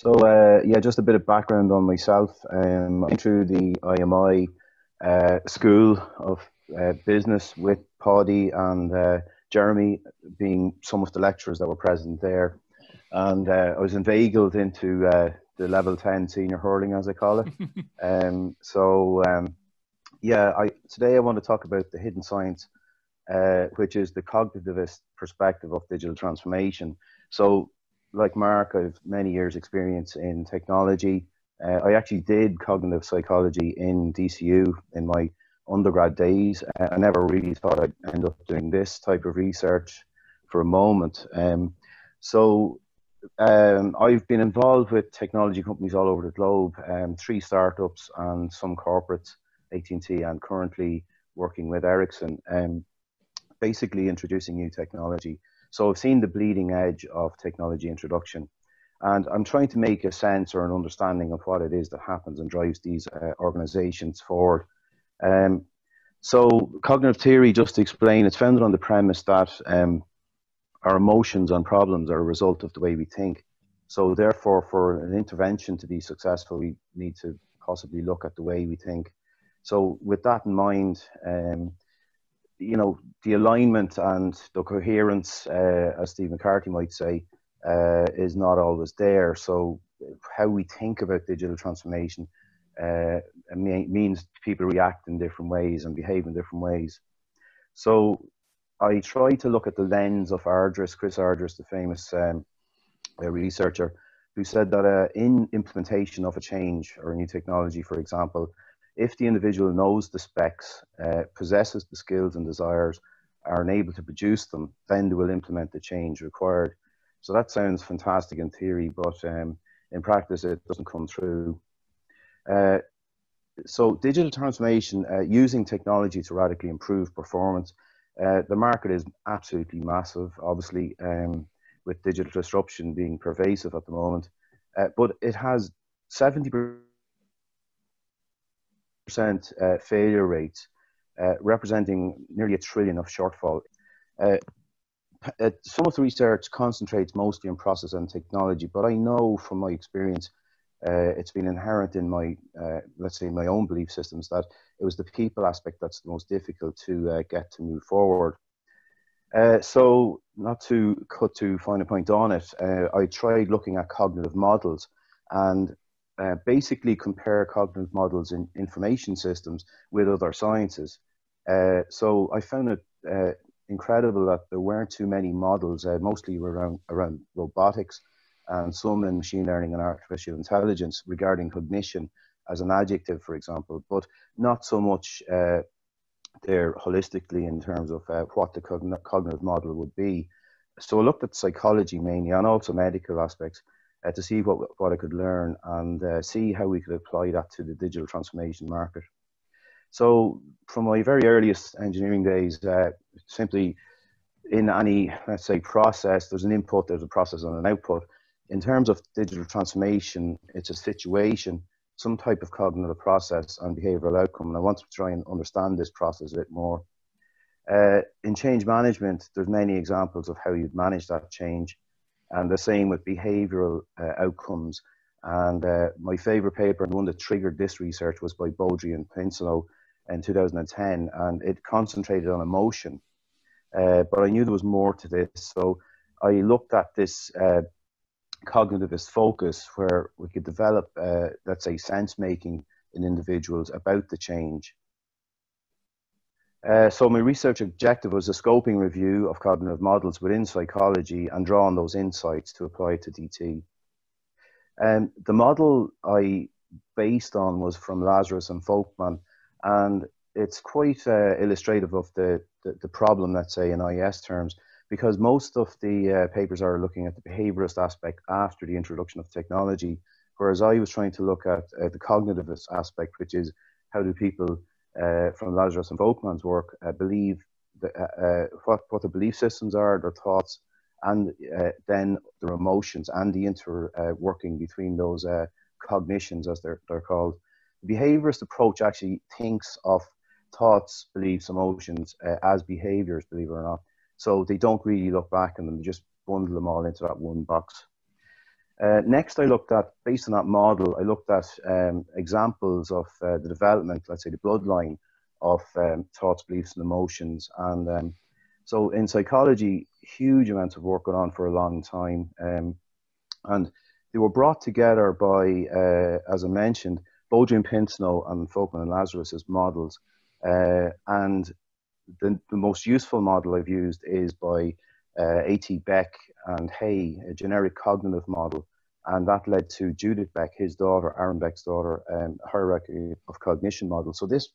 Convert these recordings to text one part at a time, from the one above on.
Yeah, just a bit of background on myself. I went through the IMI School of Business with Paddy and Jeremy being some of the lecturers that were present there. And I was inveigled into the level 10 senior hurling, as I call it. Um, so, um, Today I want to talk about the hidden science, which is the cognitivist perspective of digital transformation. So, like Mark, I've many years' experience in technology. I actually did cognitive psychology in DCU in my undergrad days. I never really thought I'd end up doing this type of research for a moment. I've been involved with technology companies all over the globe, three startups and some corporates, AT&T, and currently working with Ericsson. Basically introducing new technology. So I've seen the bleeding edge of technology introduction, and I'm trying to make a sense or an understanding of what it is that happens and drives these organizations forward. Um, Cognitive theory, just to explain, it's founded on the premise that our emotions and problems are a result of the way we think. So therefore, for an intervention to be successful, we need to possibly look at the way we think. So with that in mind, the alignment and the coherence, as Steve McCarthy might say, is not always there. So how we think about digital transformation means people react in different ways and behave in different ways. So I try to look at the lens of Chris Ardress, the famous researcher, who said that in implementation of a change or a new technology, for example, if the individual knows the specs, possesses the skills and desires, are unable to produce them, then they will implement the change required. So that sounds fantastic in theory, but in practice it doesn't come through. So digital transformation, using technology to radically improve performance, the market is absolutely massive, obviously, with digital disruption being pervasive at the moment. But it has 70% failure rates, representing nearly $1 trillion of shortfall. Uh, some of the research concentrates mostly on process and technology, but I know from my experience, it's been inherent in my, let's say, my own belief systems that it was the people aspect that's the most difficult to get to move forward. So not to cut too fine a point on it, I tried looking at cognitive models and basically compare cognitive models in information systems with other sciences. So I found it incredible that there weren't too many models, mostly around robotics and some in machine learning and artificial intelligence regarding cognition as an adjective, for example, but not so much there holistically in terms of what the cognitive model would be. So I looked at psychology mainly and also medical aspects to see what I could learn and see how we could apply that to the digital transformation market. So from my very earliest engineering days, simply in any, let's say, process, there's an input, there's a process and an output. In terms of digital transformation, it's a situation, some type of cognitive process and behavioral outcome. And I want to try and understand this process a bit more. In change management, there's many examples of how you'd manage that change, and the same with behavioral outcomes. And my favorite paper, and one that triggered this research, was by Beaudry and Pincelow in 2010, and it concentrated on emotion. But I knew there was more to this, so I looked at this cognitivist focus where we could develop, let's say, sense making in individuals about the change. So my research objective was a scoping review of cognitive models within psychology and draw on those insights to apply to DT. The model I based on was from Lazarus and Folkman, and it's quite illustrative of the problem, let's say, in IS terms, because most of the papers are looking at the behaviorist aspect after the introduction of technology, whereas I was trying to look at the cognitivist aspect, which is how do people from Lazarus and Folkman's work believe what the belief systems are, their thoughts, and then their emotions and the interworking between those cognitions, as they're called. The behaviorist approach actually thinks of thoughts, beliefs, emotions as behaviors, believe it or not. So they don't really look back and then just bundle them all into that one box. Next, I looked at, based on that model, I looked at examples of the development, let's say the bloodline of thoughts, beliefs, and emotions. And so in psychology, huge amounts of work going on for a long time. And they were brought together by, as I mentioned, Beaudry and Pinsnow and Folkman and Lazarus as models. And the most useful model I've used is by A.T. Beck and Hay, a generic cognitive model. And that led to Judith Beck, his daughter, Aaron Beck's daughter, hierarchy of cognition model. So this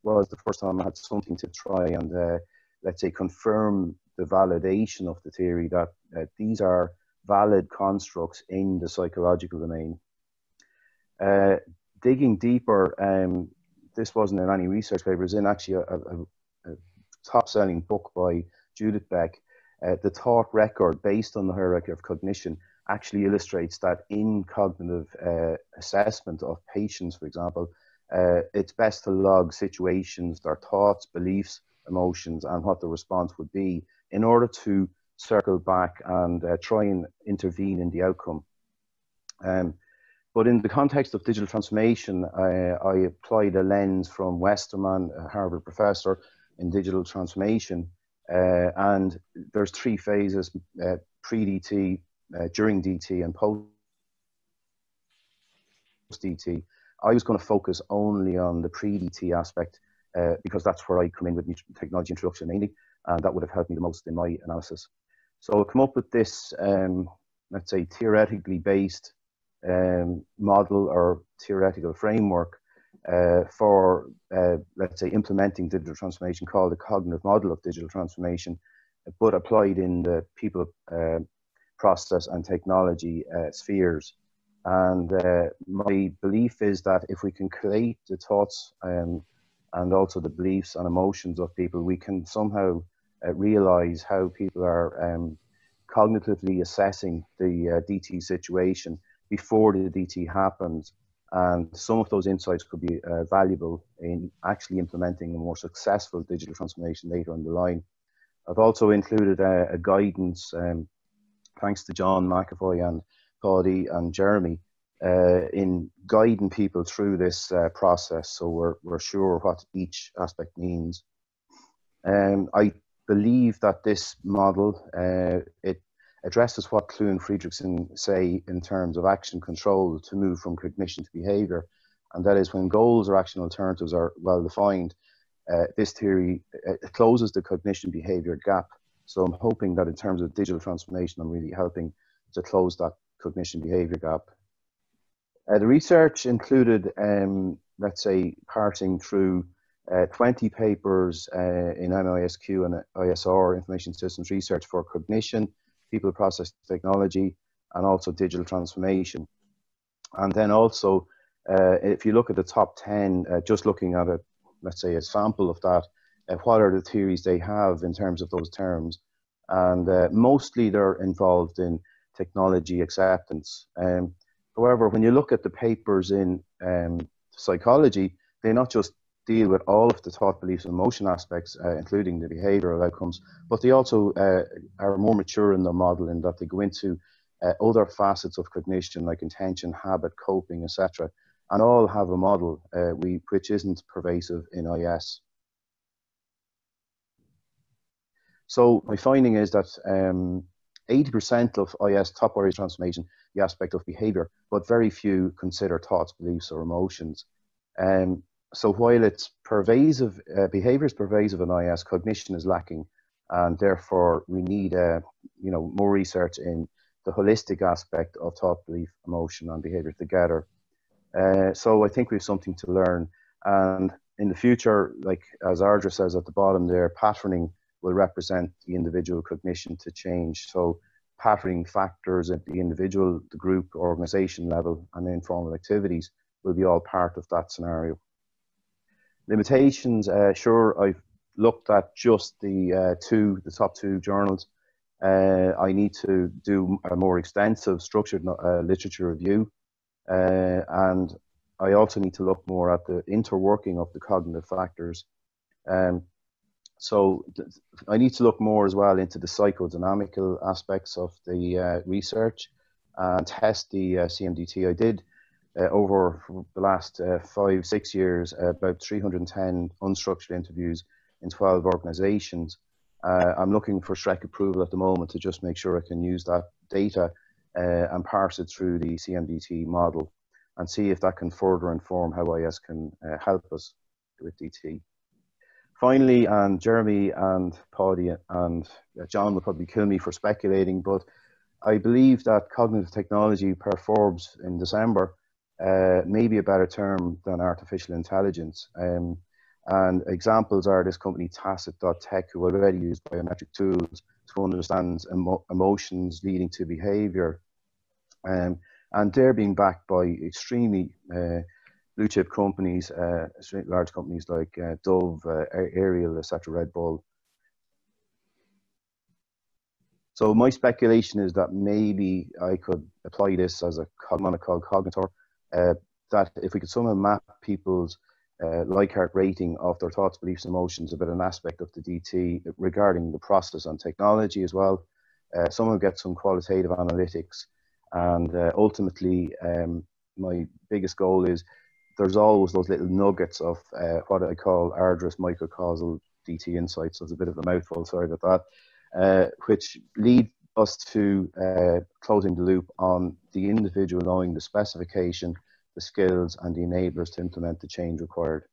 was the first time I had something to try and, let's say, confirm the validation of the theory that these are valid constructs in the psychological domain. Digging deeper, this wasn't in any research paper, it was in actually a top-selling book by Judith Beck. The thought record based on the hierarchy of cognition actually illustrates that in cognitive assessment of patients, for example, it's best to log situations, their thoughts, beliefs, emotions, and what the response would be in order to circle back and try and intervene in the outcome. But in the context of digital transformation, I applied a lens from Westerman, a Harvard professor in digital transformation. And there's three phases, pre-DT, during DT, and post-DT. I was going to focus only on the pre-DT aspect because that's where I come in with technology introduction mainly, and that would have helped me the most in my analysis. So I'll come up with this, let's say, theoretically based model or theoretical framework for, let's say, implementing digital transformation, called the cognitive model of digital transformation, but applied in the people, process, and technology spheres. And my belief is that if we can create the thoughts and also the beliefs and emotions of people, we can somehow realize how people are cognitively assessing the DT situation before the DT happens. And some of those insights could be valuable in actually implementing a more successful digital transformation later on the line. I've also included a guidance, thanks to John McAvoy and Paddy and Jeremy, in guiding people through this process, so we're sure what each aspect means. I believe that this model, it addresses what Clue and Friedrichsen say in terms of action control to move from cognition to behavior, and that is when goals or action alternatives are well defined, this theory closes the cognition behavior gap. So I'm hoping that in terms of digital transformation, I'm really helping to close that cognition behavior gap. The research included, let's say, parsing through 20 papers in MISQ and ISR, Information Systems Research, for cognition, people, process, technology, and also digital transformation. And then also, if you look at the top 10, just looking at a, let's say, a sample of that, what are the theories they have in terms of those terms? And mostly they're involved in technology acceptance. However, when you look at the papers in psychology, they not just deal with all of the thought, beliefs, and emotion aspects, including the behavioral outcomes, but they also are more mature in their model in that they go into other facets of cognition like intention, habit, coping, etc., and all have a model which isn't pervasive in IS. So my finding is that 80% of IS top priority transformation, the aspect of behavior, but very few consider thoughts, beliefs, or emotions. So while it's pervasive, behavior is pervasive in IS, cognition is lacking, and therefore we need more research in the holistic aspect of thought, belief, emotion, and behavior together. So I think we have something to learn, and in the future, like as Ardra says at the bottom there, patterning will represent the individual cognition to change. So patterning factors at the individual, the group, organization level, and informal activities will be all part of that scenario. Limitations, sure, I've looked at just the top two journals. I need to do a more extensive structured literature review, and I also need to look more at the interworking of the cognitive factors. So I need to look more as well into the psychodynamical aspects of the research, and test the CMDT. I did over the last 5-6 years about 310 unstructured interviews in 12 organizations. I'm looking for SREC approval at the moment to just make sure I can use that data and parse it through the CMDT model and see if that can further inform how IS can help us with DT. Finally, and Jeremy and Paddy and John will probably kill me for speculating, but I believe that cognitive technology per Forbes in December may be a better term than artificial intelligence. And examples are this company Tacit.tech, who already use biometric tools to understand emotions leading to behavior. And they're being backed by extremely blue chip companies, large companies like Dove, Ariel, etc., Red Bull. So my speculation is that maybe I could apply this as a cognitor, that if we could somehow map people's Likert rating of their thoughts, beliefs, emotions about an aspect of the DT regarding the process and technology as well, somehow get some qualitative analytics. And ultimately, my biggest goal is there's always those little nuggets of what I call arduous microcausal DT insights. So it's a bit of a mouthful, sorry about that, which lead us to closing the loop on the individual knowing the specification, the skills and the enablers to implement the change required.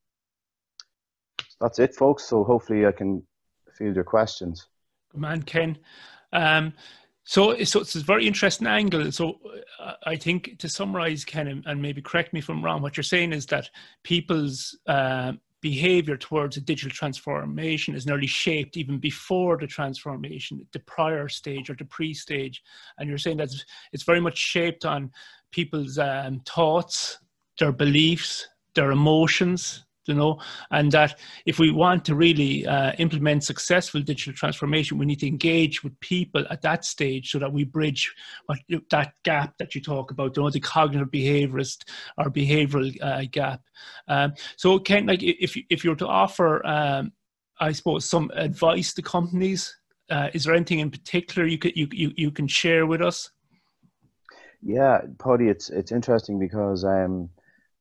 So that's it, folks. So hopefully I can field your questions. Good man, Ken. So it's a very interesting angle. So I think to summarize, Ken, and maybe correct me if I'm wrong, what you're saying is that people's behavior towards a digital transformation is nearly shaped even before the transformation, the prior stage or the pre-stage. And you're saying that it's very much shaped on people's thoughts, their beliefs, their emotions, you know, and that if we want to really implement successful digital transformation, we need to engage with people at that stage so that we bridge that gap that you talk about, you know, the cognitive behaviorist or behavioral gap. So Ken, like if you were to offer, I suppose, some advice to companies, is there anything in particular you can share with us? Yeah, Paddy, it's interesting because I'm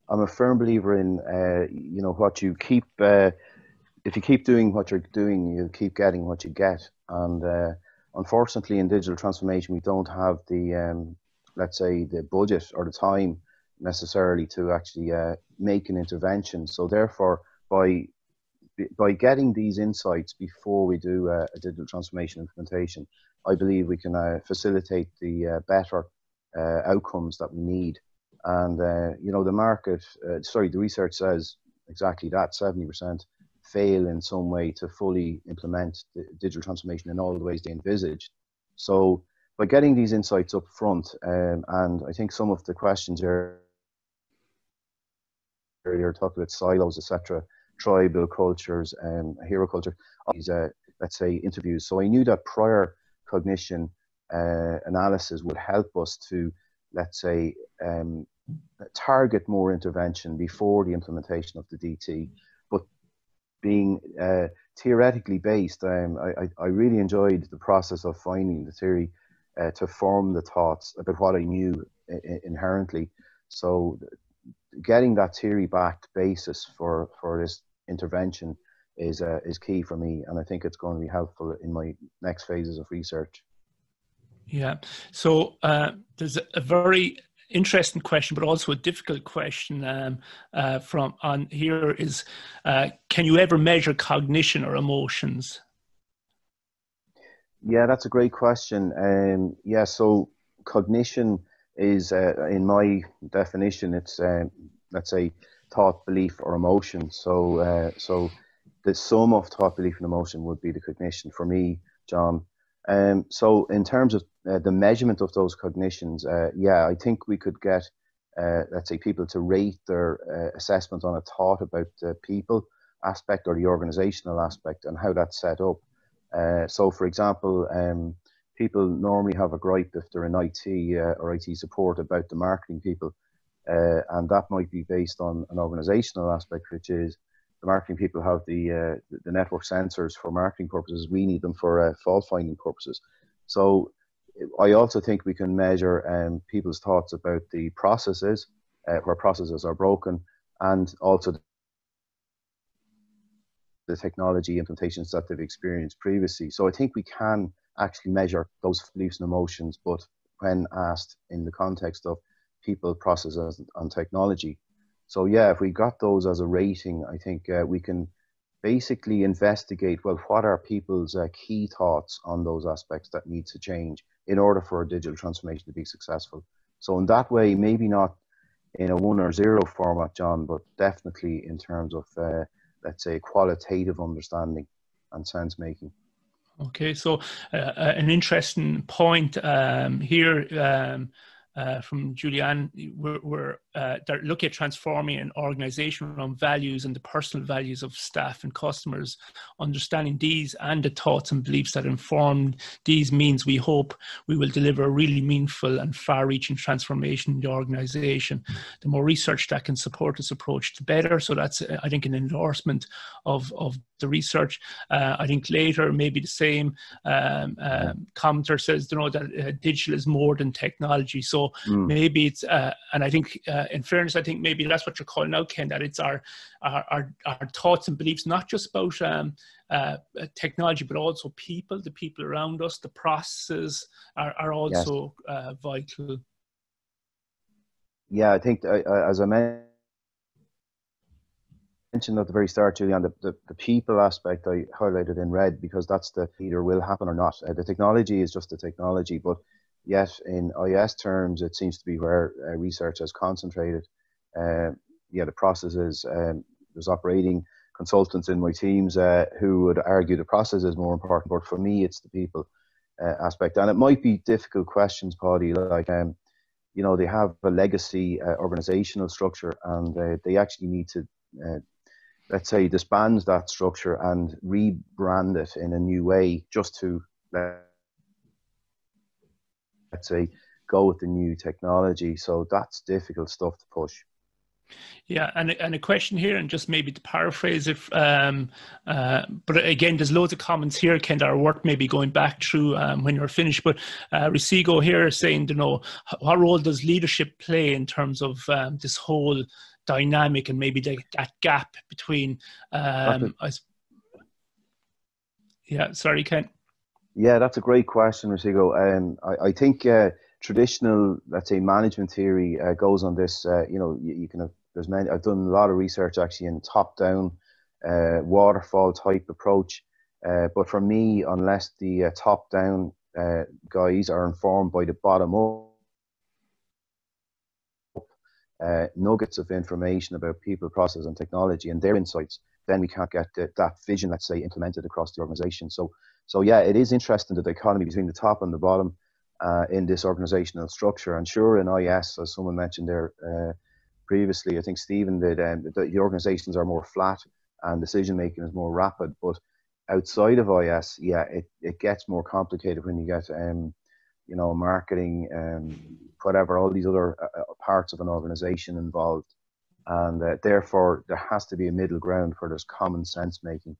a firm believer in you know, what you keep. If you keep doing what you're doing, you'll keep getting what you get. And unfortunately, in digital transformation, we don't have the let's say the budget or the time necessarily to actually make an intervention. So therefore, by getting these insights before we do a digital transformation implementation, I believe we can facilitate the better outcomes that we need. And you know, the market, the research says exactly that: 70% fail in some way to fully implement the digital transformation in all the ways they envisaged. So by getting these insights up front, and I think some of the questions earlier talked about silos, etc., tribal cultures, hero culture, these let's say interviews. So I knew that prior cognition analysis would help us to, let's say, target more intervention before the implementation of the DT. But being theoretically based, I really enjoyed the process of finding the theory to form the thoughts about what I knew inherently. So getting that theory-backed basis for this intervention is key for me, and I think it's going to be helpful in my next phases of research. Yeah. So there's a very interesting question, but also a difficult question from on here is, can you ever measure cognition or emotions? Yeah, that's a great question. Yeah, so cognition is, in my definition, it's let's say thought, belief, or emotion. So so the sum of thought, belief, and emotion would be the cognition for me, John. So in terms of the measurement of those cognitions, yeah, I think we could get, let's say, people to rate their assessment on a thought about the people aspect or the organizational aspect and how that's set up. So, for example, people normally have a gripe if they're in IT or IT support about the marketing people, and that might be based on an organizational aspect, which is the marketing people have the network sensors for marketing purposes. We need them for fault finding purposes. So I also think we can measure people's thoughts about the processes, where processes are broken, and also the technology implementations that they've experienced previously. So I think we can actually measure those beliefs and emotions, but when asked in the context of people, processes, and technology. So yeah, if we got those as a rating, I think we can basically investigate, well, what are people's key thoughts on those aspects that need to change in order for a digital transformation to be successful. So in that way, maybe not in a 1 or 0 format, John, but definitely in terms of, let's say, qualitative understanding and sense making. Okay, so an interesting point here from Julianne. They're looking at transforming an organization around values and the personal values of staff and customers. Understanding these and the thoughts and beliefs that inform these means we hope we will deliver a really meaningful and far-reaching transformation in the organization. The more research that can support this approach, the better. So that's, I think, an endorsement of the research. I think later, maybe the same commenter says, that digital is more than technology. So maybe it's, and I think, in fairness, I think maybe that's what you're calling out, Ken, that it's our thoughts and beliefs, not just about technology, but also people, the people around us, the processes are also vital. Yeah, I think, as I mentioned at the very start, Julian, the people aspect I highlighted in red, because that's the either will happen or not. The technology is just the technology, but yet in IS terms, it seems to be where research has concentrated. The processes, there's operating consultants in my teams who would argue the process is more important, but for me, it's the people aspect. And it might be difficult questions, Paddy, like, they have a legacy organizational structure, and they actually need to let's say, disband that structure and rebrand it in a new way, just to, let's say, go with the new technology. So that's difficult stuff to push. Yeah, and a question here, and just maybe to paraphrase it, but again, there's loads of comments here, Ken, that are worth maybe going back through when you're finished. But Risigo here is saying, what role does leadership play in terms of this whole dynamic, and maybe that gap between sorry, Ken. Yeah, that's a great question, Rosigo. I think traditional, let's say, management theory goes on this. You can have, there's many. I've done a lot of research actually in top-down waterfall type approach. But for me, unless the top-down guys are informed by the bottom-up nuggets of information about people, process, and technology and their insights, then we can't get that vision, let's say, implemented across the organization. So yeah, it is interesting, the dichotomy between the top and the bottom in this organizational structure. And sure, in IS, as someone mentioned there previously, I think Stephen did, the organizations are more flat and decision making is more rapid. But outside of IS, yeah, it gets more complicated when you get marketing, whatever, all these other parts of an organization involved. And therefore, there has to be a middle ground where there's common sense making.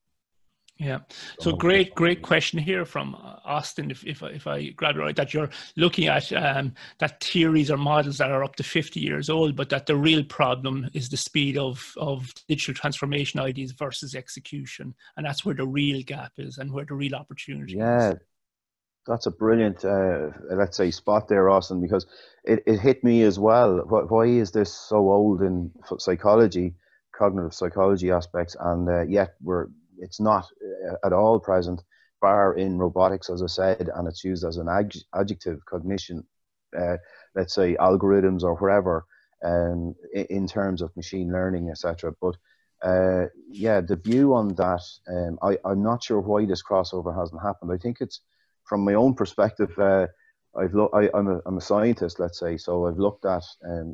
Yeah. So great question here from Austin, if I grab it right, that you're looking at that theories or models that are up to 50 years old, but that the real problem is the speed of digital transformation ideas versus execution. And that's where the real gap is and where the real opportunity is. That's a brilliant, let's say, spot there, Austin, because it hit me as well. Why is this so old in psychology, cognitive psychology aspects, and yet it's not at all present, bar in robotics, as I said, and it's used as an adjective, cognition, let's say, algorithms or wherever, in terms of machine learning, etc. But the view on that, I'm not sure why this crossover hasn't happened. I think it's, from my own perspective, I'm a scientist, let's say, so I've looked at,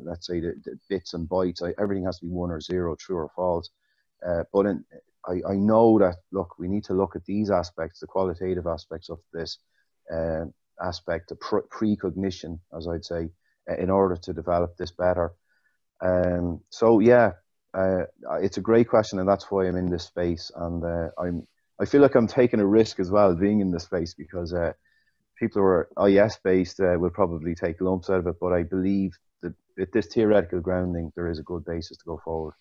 let's say, the bits and bytes. Everything has to be 1 or 0, true or false. But I know that, look, we need to look at these aspects, the qualitative aspects of this aspect, the precognition, as I'd say, in order to develop this better. It's a great question, and that's why I'm in this space. And I feel like I'm taking a risk as well, being in this space, because people who are IS based will probably take lumps out of it, but I believe that with this theoretical grounding, there is a good basis to go forward.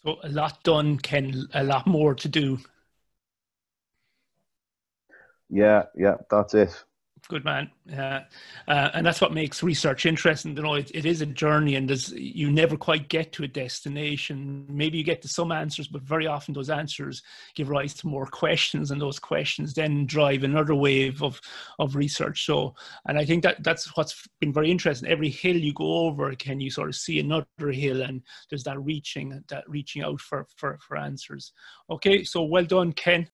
So a lot done, Ken, a lot more to do. Yeah, that's it. Good man. And that's what makes research interesting. You know, it is a journey, and you never quite get to a destination. Maybe you get to some answers, but very often those answers give rise to more questions, and those questions then drive another wave of research. So, and I think that's what's been very interesting. Every hill you go over, can you sort of see another hill, and there's that reaching out for answers. Okay, so well done, Ken.